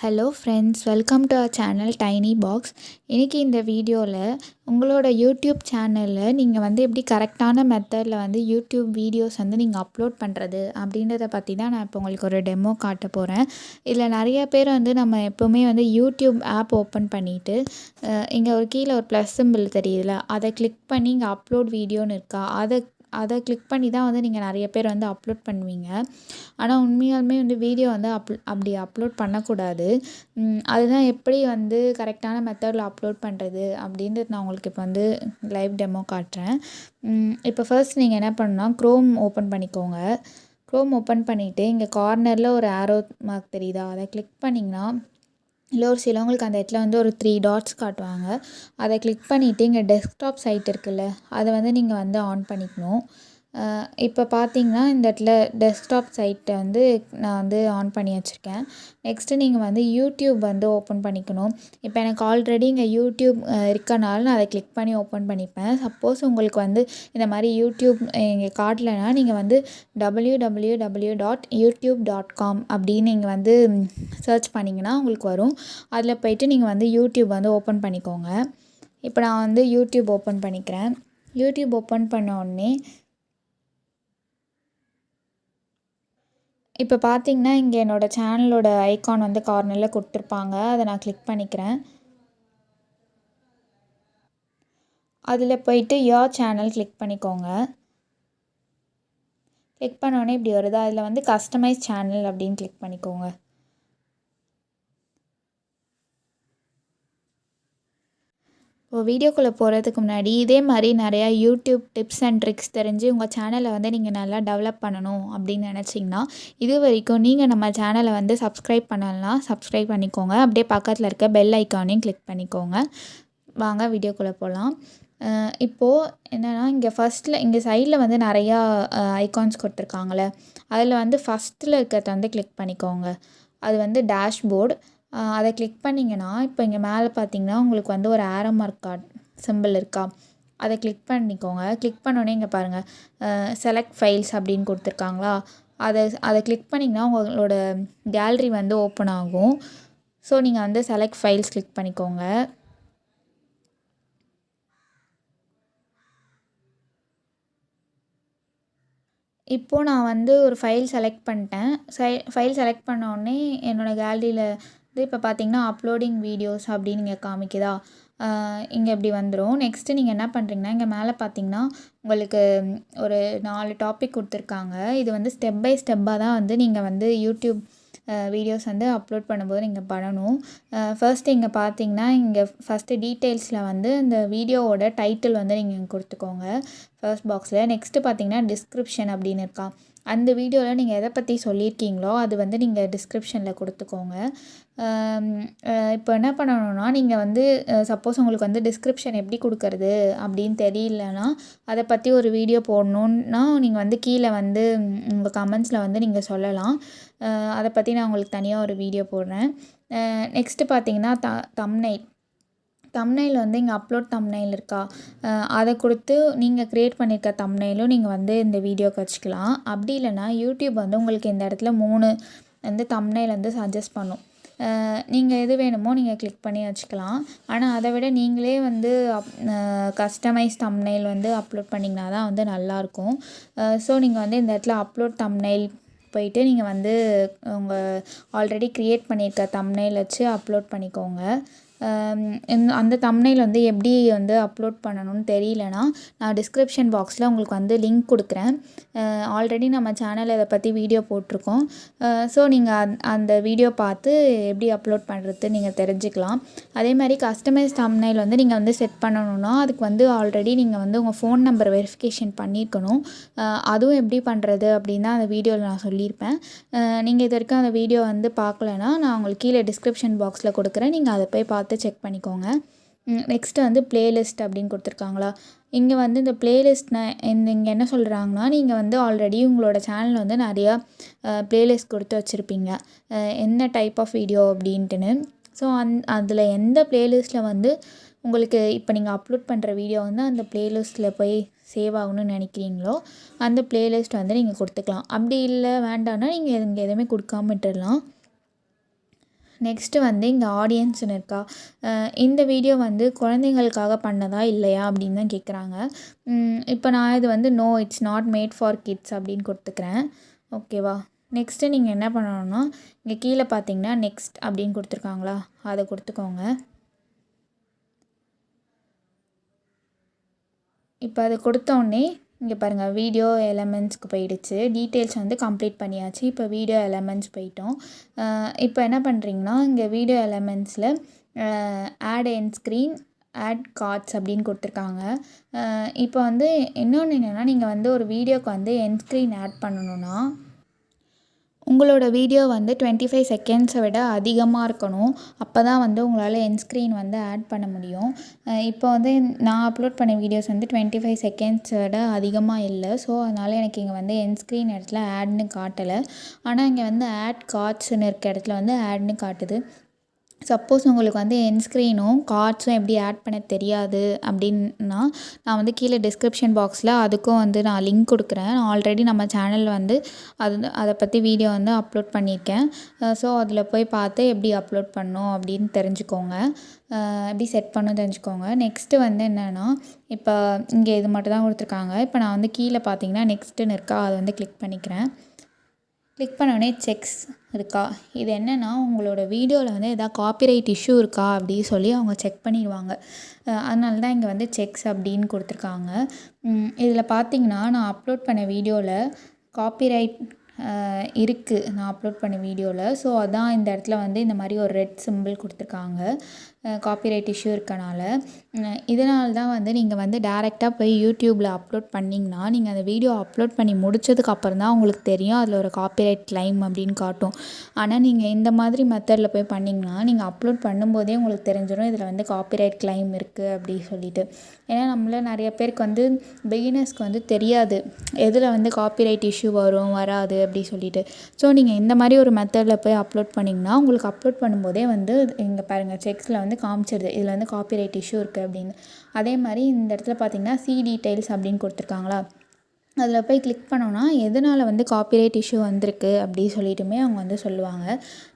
Hello friends, welcome to our channel Tiny Box. இன்றைக்கி இந்த வீடியோவில் உங்களோட யூடியூப் சேனலில் நீங்கள் எப்படி கரெக்டான மெத்தடில் யூடியூப் வீடியோஸ் நீங்கள் அப்லோட் பண்ணுறது அப்படின்றத பற்றி தான் நான் இப்போ உங்களுக்கு ஒரு டெமோ காட்ட போகிறேன். இதில் நிறைய பேர் நம்ம எப்போவுமே யூடியூப் ஆப் ஓப்பன் பண்ணிவிட்டு இங்கே ஒரு கீழே ஒரு ப்ளஸ் சிம்பிள் தெரியுதுல, அதை கிளிக் பண்ணி இங்கே அப்லோட் வீடியோன்னு இருக்கா, அதை கிளிக் பண்ணி தான் நீங்கள் நிறைய பேர் அப்லோட் பண்ணுவீங்க. ஆனால் உண்மையாலுமே வீடியோ அப்படி அப்லோட் பண்ணக்கூடாது. அதுதான் எப்படி கரெக்டான மெத்தடில் அப்லோட் பண்ணுறது அப்படின்றது நான் உங்களுக்கு இப்போ லைவ் டெமோ காட்டுறேன். இப்போ ஃபர்ஸ்ட் நீங்கள் என்ன பண்ணணும்னா க்ரோம் ஓப்பன் பண்ணிக்கோங்க. க்ரோம் ஓப்பன் பண்ணிவிட்டு இங்கே கார்னரில் ஒரு ஆரோ மார்க் தெரியுதா, அதை கிளிக் பண்ணிங்கன்னா இல்லை ஒரு சிலவங்களுக்கு அந்த இடத்துல ஒரு 3 டாட்ஸ் காட்டுவாங்க. அதை கிளிக் பண்ணிவிட்டு இங்கே டெஸ்க்டாப் சைட் இருக்குல்ல, அதை நீங்கள் ஆன் பண்ணிக்கணும். இப்போ பார்த்தீங்கன்னா இந்த இடத்துல டெஸ்க்டாப் சைட்டை நான் ஆன் பண்ணி வச்சுருக்கேன். நெக்ஸ்ட்டு நீங்கள் யூடியூப் ஓப்பன் பண்ணிக்கணும். இப்போ எனக்கு ஆல்ரெடி இங்கே யூடியூப் இருக்கனால நான் அதை கிளிக் பண்ணி ஓப்பன் பண்ணிப்பேன். சப்போஸ் உங்களுக்கு இந்த மாதிரி யூடியூப் இங்கே காட்டலைன்னா நீங்கள் www.youtube.com அப்படின்னு நீங்கள் சர்ச் பண்ணிங்கன்னா உங்களுக்கு வரும். அதில் போய்ட்டு நீங்கள் யூடியூப் ஓப்பன் பண்ணிக்கோங்க. இப்போ நான் யூடியூப் ஓப்பன் பண்ணிக்கிறேன். யூடியூப் ஓப்பன் பண்ண உடனே இப்போ பார்த்தீங்கன்னா இங்கே என்னோடய சேனலோட ஐகான் கார்னரில் கொடுத்துருப்பாங்க. அதை நான் கிளிக் பண்ணிக்கிறேன். அதில் போயிட்டு யோர் சேனல் கிளிக் பண்ணிக்கோங்க. கிளிக் பண்ணோடனே இப்படி வருது. அதில் கஸ்டமைஸ் சேனல் அப்படின்னு கிளிக் பண்ணிக்கோங்க. இப்போ வீடியோக்குள்ளே போகிறதுக்கு முன்னாடி இதே மாதிரி நிறையா யூடியூப் டிப்ஸ் அண்ட் ட்ரிக்ஸ் தெரிஞ்சு உங்கள் சேனலை நீங்கள் நல்லா டெவலப் பண்ணணும் அப்படின்னு நினச்சிங்கன்னா, இது வரைக்கும் நீங்கள் நம்ம சேனலை சப்ஸ்கிரைப் பண்ணலன்னா சப்ஸ்கிரைப் பண்ணிக்கோங்க. அப்படியே பக்கத்தில் இருக்க பெல் ஐக்கானையும் கிளிக் பண்ணிக்கோங்க. வாங்க வீடியோக்குள்ளே போகலாம். இப்போது என்னென்னா இங்கே ஃபஸ்ட்டில் இங்கே சைடில் நிறையா ஐகான்ஸ் கொடுத்துருக்காங்களே, அதில் ஃபஸ்ட்டில் இருக்கிறத கிளிக் பண்ணிக்கோங்க. அது டேஷ்போர்டு. அதை கிளிக் பண்ணிங்கன்னா இப்போ இங்கே மேலே பார்த்தீங்கன்னா உங்களுக்கு ஒரு ஆரோ மார்க் சிம்பிள் இருக்கா, அதை கிளிக் பண்ணிக்கோங்க. கிளிக் பண்ணோடனே இங்கே பாருங்கள் செலக்ட் ஃபைல்ஸ் அப்படின்னு கொடுத்துருக்காங்களா, அதை கிளிக் பண்ணிங்கன்னா உங்களோட கேலரி ஓப்பன் ஆகும். ஸோ நீங்கள் செலக்ட் ஃபைல்ஸ் கிளிக் பண்ணிக்கோங்க. இப்போது நான் ஒரு ஃபைல் செலக்ட் பண்ணிட்டேன். ஃபைல் செலக்ட் பண்ண உடனே என்னோடய கேலரியில் இப்போ பார்த்தீங்கன்னா அப்லோடிங் வீடியோஸ் அப்படின்னு இங்கே காமிக்குதா, இங்கே இப்படி வந்துடும். நெக்ஸ்ட்டு நீங்கள் என்ன பண்ணுறீங்கன்னா இங்கே மேலே பார்த்தீங்கன்னா உங்களுக்கு ஒரு 4 டாபிக் கொடுத்துருக்காங்க. இது ஸ்டெப் பை ஸ்டெப்பாக தான் நீங்கள் யூடியூப் வீடியோஸ் அப்லோட் பண்ணும்போது நீங்கள் பண்ணணும். ஃபர்ஸ்ட் இங்கே பார்த்தீங்கன்னா இங்கே ஃபஸ்ட்டு டீட்டெயில்ஸில் இந்த வீடியோவோட டைட்டில் நீங்கள் கொடுத்துக்கோங்க ஃபர்ஸ்ட் பாக்ஸில். நெக்ஸ்ட்டு பார்த்தீங்கன்னா டிஸ்கிரிப்ஷன் அப்படின்னு இருக்கா, அந்த வீடியோவில் நீங்கள் எதை பற்றி சொல்லியிருக்கீங்களோ அது நீங்கள் டிஸ்கிரிப்ஷனில் கொடுத்துக்கோங்க. இப்போ என்ன பண்ணணும்னா நீங்கள் சப்போஸ் உங்களுக்கு டிஸ்கிரிப்ஷன் எப்படி கொடுக்கறது அப்படின்னு தெரியலனா, அதை பற்றி ஒரு வீடியோ போடணுன்னா நீங்கள் கீழே உங்கள் கமெண்ட்ஸில் நீங்கள் சொல்லலாம். அதை பற்றி நான் உங்களுக்கு தனியாக ஒரு வீடியோ போடுறேன். நெக்ஸ்ட்டு பார்த்தீங்கன்னா தம்ப்நெயில் இங்கே அப்லோட் தம்ப்நெயில் இருக்கா, அதை கொடுத்து நீங்கள் க்ரியேட் பண்ணியிருக்க தம்ப்நெயிலும் நீங்கள் இந்த வீடியோக்கு வச்சுக்கலாம். அப்படி இல்லைனா யூடியூப் உங்களுக்கு இந்த இடத்துல 3 தம்ப்நெயில் சஜஸ்ட் பண்ணும். நீங்கள் எது வேணுமோ நீங்கள் கிளிக் பண்ணி வச்சுக்கலாம். ஆனால் அதை விட நீங்களே கஸ்டமைஸ் தம்ப்நெயில் அப்லோட் பண்ணிங்கன்னா தான் நல்லாயிருக்கும். ஸோ நீங்கள் இந்த இடத்துல அப்லோட் தம்ப்நெயில் போயிட்டு நீங்கள் உங்கள் ஆல்ரெடி க்ரியேட் பண்ணியிருக்க தம்ப்நெயில் வச்சு அப்லோட் பண்ணிக்கோங்க. அந்த தம்ப்நெயில் எப்படி அப்லோட் பண்ணணும்னு தெரியலனா, நான் டிஸ்கிரிப்ஷன் பாக்ஸில் உங்களுக்கு லிங்க் கொடுக்குறேன். ஆல்ரெடி நம்ம சேனலில் இதை பற்றி வீடியோ போட்டிருக்கோம். ஸோ நீங்கள் அந்த வீடியோ பார்த்து எப்படி அப்லோட் பண்ணுறது நீங்கள் தெரிஞ்சுக்கலாம். அதே மாதிரி கஸ்டமைஸ் தம்ப்நெயில் நீங்கள் செட் பண்ணணும்னா அதுக்கு ஆல்ரெடி நீங்கள் உங்கள் ஃபோன் நம்பர் வெரிஃபிகேஷன் பண்ணியிருக்கணும். அதுவும் எப்படி பண்ணுறது அப்படின்னு தான் அந்த வீடியோவில் நான் சொல்லியிருப்பேன். நீங்கள் இது வரைக்கும் அந்த வீடியோ பார்க்கலன்னா நான் உங்களுக்கு கீழே டிஸ்கிரிப்ஷன் பாக்ஸில் கொடுக்குறேன். நீங்கள் அதை போய் பார்த்து செக் பண்ணிக்கோங்க. நெக்ஸ்ட்டு பிளேலிஸ்ட் அப்படின்னு கொடுத்துருக்காங்களா, இங்கே இந்த பிளேலிஸ்ட் இங்கே என்ன சொல்கிறாங்கன்னா, நீங்கள் ஆல்ரெடி உங்களோட சேனலில் நிறையா பிளேலிஸ்ட் கொடுத்து வச்சுருப்பீங்க என்ன டைப் ஆஃப் வீடியோ அப்படின்ட்டுன்னு. ஸோ அதில் எந்த பிளேலிஸ்ட்டில் உங்களுக்கு இப்போ நீங்கள் அப்லோட் பண்ணுற வீடியோ அந்த பிளேலிஸ்ட்டில் போய் சேவ் ஆகணும்னு நினைக்கிறீங்களோ அந்த பிளேலிஸ்ட் நீங்கள் கொடுத்துக்கலாம். அப்படி இல்லை வேண்டான்னா நீங்கள் இங்கே எதுவுமே கொடுக்காம விட்டுடலாம். நெக்ஸ்ட்டு வந்து இங்கே ஆடியன்ஸ்னு இருக்கா. இந்த வீடியோ வந்து குழந்தைங்களுக்காக பண்ணதா இல்லையா அப்படின்னு தான் கேட்குறாங்க. இப்போ நான் இது வந்து no it's not made for kids அப்படின்னு கொடுத்துக்கிறேன். ஓகேவா. நெக்ஸ்ட்டு நீங்கள் என்ன பண்ணணும்னா இங்கே கீழே பார்த்தீங்கன்னா நெக்ஸ்ட் அப்படின்னு கொடுத்துருக்காங்களா, அதை கொடுத்துக்கோங்க. இப்போ அது கொடுத்தோடனே இங்கே பாருங்கள் வீடியோ எலமெண்ட்ஸ்க்கு போயிடுச்சு. டீட்டெயில்ஸ் வந்து கம்ப்ளீட் பண்ணியாச்சு. இப்போ வீடியோ எலமெண்ட்ஸ் போயிட்டோம். இப்போ என்ன பண்ணுறீங்கன்னா இங்கே வீடியோ எலமெண்ட்ஸில் add end screen add cards அப்படின்னு கொடுத்துருக்காங்க. இப்போ வந்து இன்னொன்று என்னென்னா நீங்கள் வந்து ஒரு வீடியோக்கு வந்து எண்ட் ஸ்க்ரீன் ஆட் பண்ணணுன்னா உங்களோட வீடியோ வந்து 25 செகண்ட்ஸை விட அதிகமாக இருக்கணும். அப்போ தான் வந்து உங்களால் எண்ட் ஸ்க்ரீன் வந்து ஆட் பண்ண முடியும். இப்போ வந்து நான் அப்லோட் பண்ண வீடியோஸ் வந்து 25 செகண்ட்ஸை விட அதிகமாக இல்லை. ஸோ அதனால் எனக்கு இங்கே வந்து எண்ட் ஸ்க்ரீன் இடத்துல ஆட்னு காட்டலை. ஆனால் இங்கே வந்து ஆட் கார்ட்ஸ்னு இருக்க இடத்துல வந்து ஆட்னு காட்டுது. சப்போஸ் உங்களுக்கு வந்து எண்ட் ஸ்க்ரீனும் கார்ட்ஸும் எப்படி ஆட் பண்ண தெரியாது அப்படின்னா நான் வந்து கீழே டிஸ்கிரிப்ஷன் பாக்ஸில் அதுக்கும் வந்து நான் லிங்க் கொடுக்குறேன். ஆல்ரெடி நம்ம சேனலில் வந்து அதை பற்றி வீடியோ வந்து அப்லோட் பண்ணியிருக்கேன். ஸோ அதில் போய் பார்த்து எப்படி அப்லோட் பண்ணணும் அப்படின்னு தெரிஞ்சுக்கோங்க. எப்படி செட் பண்ணணும் தெரிஞ்சுக்கோங்க. நெக்ஸ்ட்டு வந்து என்னென்னா இப்போ இங்கே இது மட்டும் தான் கொடுத்துருக்காங்க. இப்போ நான் வந்து கீழே பார்த்தீங்கன்னா நெக்ஸ்ட்டுன்னு இருக்கா, அதை வந்து கிளிக் பண்ணிக்கிறேன். கிளிக் பண்ணோடனே செக்ஸ் இருக்கா. இது என்னென்னா உங்களோட வீடியோவில் வந்து எதாவது காப்பிரைட் இஷ்யூ இருக்கா அப்படின்னு சொல்லி அவங்க செக் பண்ணிடுவாங்க. அதனால தான் இங்கே வந்து செக்ஸ் அப்படின்னு கொடுத்துருக்காங்க. இதில் பார்த்தீங்கன்னா நான் அப்லோட் பண்ண வீடியோவில் காப்பிரைட் இருக்குது. நான் அப்லோட் பண்ண வீடியோவில். ஸோ அதான் இந்த இடத்துல வந்து இந்த மாதிரி ஒரு ரெட் சிம்பிள் கொடுத்துருக்காங்க. காப்பிரைட் இஷ்யூ இருக்கனால. இதனால தான் வந்து நீங்கள் வந்து டேரெக்டாக போய் யூடியூப்பில் அப்லோட் பண்ணிங்கன்னா நீங்கள் அந்த வீடியோ அப்லோட் பண்ணி முடிச்சதுக்கப்புறம் தான் உங்களுக்கு தெரியும் அதில் ஒரு காப்பிரைட் கிளைம் அப்படின்னு காட்டும். ஆனால் நீங்கள் இந்த மாதிரி மெத்தடில் போய் பண்ணிங்கன்னா நீங்கள் அப்லோட் பண்ணும்போதே உங்களுக்கு தெரிஞ்சிடும் இதில் வந்து காப்பிரைட் கிளைம் இருக்குது அப்படி சொல்லிட்டு. ஏன்னா நம்மள நிறைய பேருக்கு வந்து பிகினர்ஸ்க்கு வந்து தெரியாது எதில் வந்து காப்பிரைட் இஷ்யூ வரும் வராது அப்படி சொல்லிட்டு. ஸோ நீங்கள் இந்த மாதிரி ஒரு மெத்தடில் போய் அப்லோட் பண்ணிங்கன்னா உங்களுக்கு அப்லோட் பண்ணும்போதே வந்து இங்கே பாருங்கள் செக்ஸில் வந்து காமிச்சிடுது இதில் வந்து காப்பிரைட் இஷ்யூ இருக்குது அப்படின்னு. அதே மாதிரி இந்த இடத்துல பார்த்தீங்கன்னா சி டீட்டெயில்ஸ் அப்படின்னு கொடுத்துருக்காங்களா, அதில் போய் கிளிக் பண்ணோன்னா எதனால் வந்து காப்பிரைட் இஷ்யூ வந்திருக்கு அப்படி சொல்லிட்டுமே அவங்க வந்து சொல்லுவாங்க.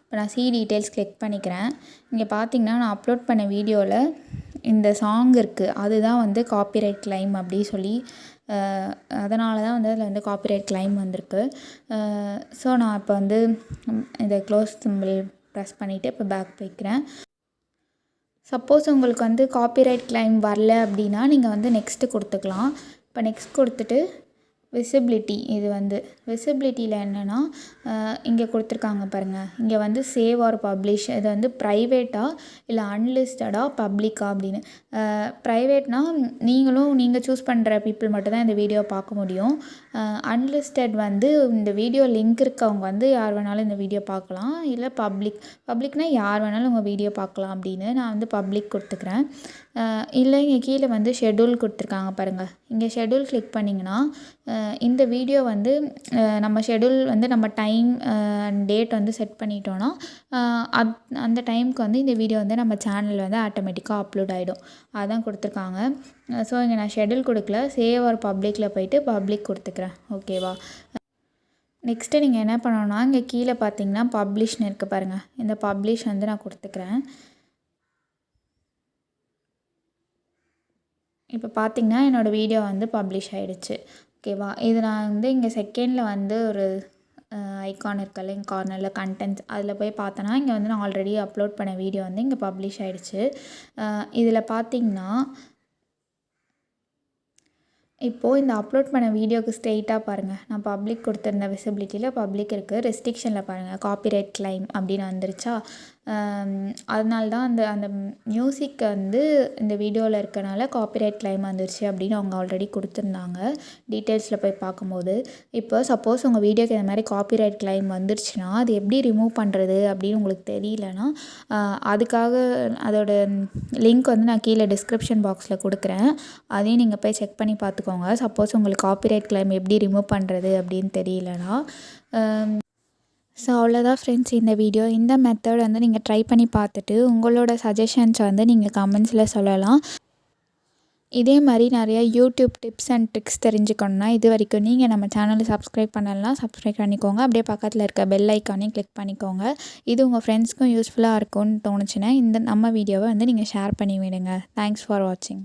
இப்போ நான் சி டீட்டெயில்ஸ் கிளிக் பண்ணிக்கிறேன். இங்கே பார்த்தீங்கன்னா நான் அப்லோட் பண்ண வீடியோவில் இந்த சாங் இருக்குது, அதுதான் வந்து காப்பிரைட் கிளைம் அப்படி சொல்லி அதனால தான் வந்து அதில் வந்து காப்பிரைட் கிளைம் வந்திருக்கு. ஸோ நான் இப்போ வந்து இந்த க்ளோஸ் சிம்பிள் ப்ரெஸ் பண்ணிவிட்டு இப்போ பேக் போய்க்கிறேன். சப்போஸ் உங்களுக்கு வந்து காப்பிரைட் கிளைம் வரல அப்படின்னா நீங்கள் வந்து நெக்ஸ்ட்டு கொடுத்துக்கலாம். இப்போ நெக்ஸ்ட் கொடுத்துட்டு விசிபிலிட்டி, இது வந்து விசிபிலிட்டியில் என்னென்னா இங்கே கொடுத்துருக்காங்க பாருங்கள். இங்கே வந்து சேவ் ஆர் பப்ளிஷ், இது வந்து ப்ரைவேட்டாக இல்லை அன்லிஸ்டடாக பப்ளிக்கா அப்படின்னு. ப்ரைவேட்னால் நீங்கள் சூஸ் பண்ணுற பீப்புள் மட்டும்தான் இந்த வீடியோ பார்க்க முடியும். அன்லிஸ்டட் வந்து இந்த வீடியோ லிங்க் இருக்கவங்க வந்து யார் வேணாலும் இந்த வீடியோ பார்க்கலாம். இல்லை பப்ளிக்னால் யார் வேணாலும் உங்கள் வீடியோ பார்க்கலாம் அப்படின்னு. நான் வந்து பப்ளிக் கொடுத்துக்கிறேன். இல்லை இங்கே கீழே வந்து ஷெட்யூல் கொடுத்துருக்காங்க பாருங்கள். இங்கே ஷெட்யூல் கிளிக் பண்ணிங்கன்னா இந்த வீடியோ வந்து நம்ம ஷெட்யூல் வந்து நம்ம டைம் அண்ட் டேட் வந்து செட் பண்ணிட்டோன்னா அந்த டைமுக்கு வந்து இந்த வீடியோ வந்து நம்ம சேனலில் வந்து ஆட்டோமேட்டிக்காக அப்லோட் ஆகிடும். அதான் கொடுத்துருக்காங்க. ஸோ இங்கே நான் ஷெட்யூல் கொடுக்கல, சேவ் ஆர் பப்ளிக்கில் போய்ட்டு பப்ளிக் கொடுத்துக்கிறேன். ஓகேவா. நெக்ஸ்ட்டு நீங்கள் என்ன பண்ணணும்னா இங்கே கீழே பார்த்தீங்கன்னா பப்ளிஷ்னு இருக்குது பாருங்கள். இந்த பப்ளிஷ் வந்து நான் கொடுத்துக்கிறேன். இப்போ பார்த்தீங்கன்னா என்னோடய வீடியோ வந்து பப்ளிஷ் ஆகிடுச்சு. ஓகேவா. இது நான் வந்து இங்கே செகண்டில் வந்து ஒரு ஐக்கான் இருக்குல்ல இங்கே கார்னரில் கண்டென்ட்ஸ், அதில் போய் பார்த்தோன்னா இங்கே வந்து நான் ஆல்ரெடி அப்லோட் பண்ண வீடியோ வந்து இங்கே பப்ளிஷ் ஆகிடுச்சு. இதில் பார்த்தீங்கன்னா இப்போது இந்த அப்லோட் பண்ண வீடியோக்கு ஸ்ட்ரெயிட்டாக பாருங்கள். நான் பப்ளிக் கொடுத்துருந்த விசிபிலிட்டியில் பப்ளிக் இருக்குது. ரெஸ்ட்ரிக்ஷனில் பாருங்கள் காப்பிரைட் கிளைம் அப்படின்னு வந்துருச்சா. அதனால தான் அந்த மியூசிக் வந்து இந்த வீடியோவில் இருக்கனால காப்பிரைட் கிளைம் வந்துருச்சு அப்படின்னு அவங்க ஆல்ரெடி கொடுத்துருந்தாங்க டீட்டெயில்ஸில் போய் பார்க்கும்போது. இப்போ சப்போஸ் உங்கள் வீடியோக்கு இந்த மாதிரி காப்பிரைட் கிளைம் வந்துருச்சுன்னா அது எப்படி ரிமூவ் பண்ணுறது அப்படின்னு உங்களுக்கு தெரியலனா அதுக்காக அதோட லிங்க் வந்து நான் கீழே டிஸ்கிரிப்ஷன் பாக்ஸில் கொடுக்குறேன். அதையும் நீங்கள் போய் செக் பண்ணி பார்த்துக்கோங்க. சப்போஸ் உங்களுக்கு காப்பிரைட் கிளைம் எப்படி ரிமூவ் பண்ணுறது அப்படின்னு தெரியலனா. ஸோ அவ்வளோதான் ஃப்ரெண்ட்ஸ் இந்த வீடியோ. இந்த மெத்தட் வந்து நீங்கள் ட்ரை பண்ணி பார்த்துட்டு உங்களோட சஜஷன்ஸை வந்து நீங்கள் கமெண்ட்ஸில் சொல்லலாம். இதே மாதிரி நிறையா யூடியூப் டிப்ஸ் அண்ட் ட்ரிக்ஸ் தெரிஞ்சுக்கணுன்னா இது வரைக்கும் நீங்கள் நம்ம சேனலை சப்ஸ்கிரைப் பண்ணலைன்னா சப்ஸ்கிரைப் பண்ணிக்கோங்க. அப்படியே பக்கத்தில் இருக்க பெல் ஐக்கானையும் கிளிக் பண்ணிக்கோங்க. இது உங்கள் ஃப்ரெண்ட்ஸ்க்கும் யூஸ்ஃபுல்லாக இருக்கும்னு தோணுச்சுன்னா இந்த நம்ம வீடியோவை வந்து நீங்கள் ஷேர் பண்ணி விடுங்க. தேங்க்ஸ் ஃபார் வாட்சிங்.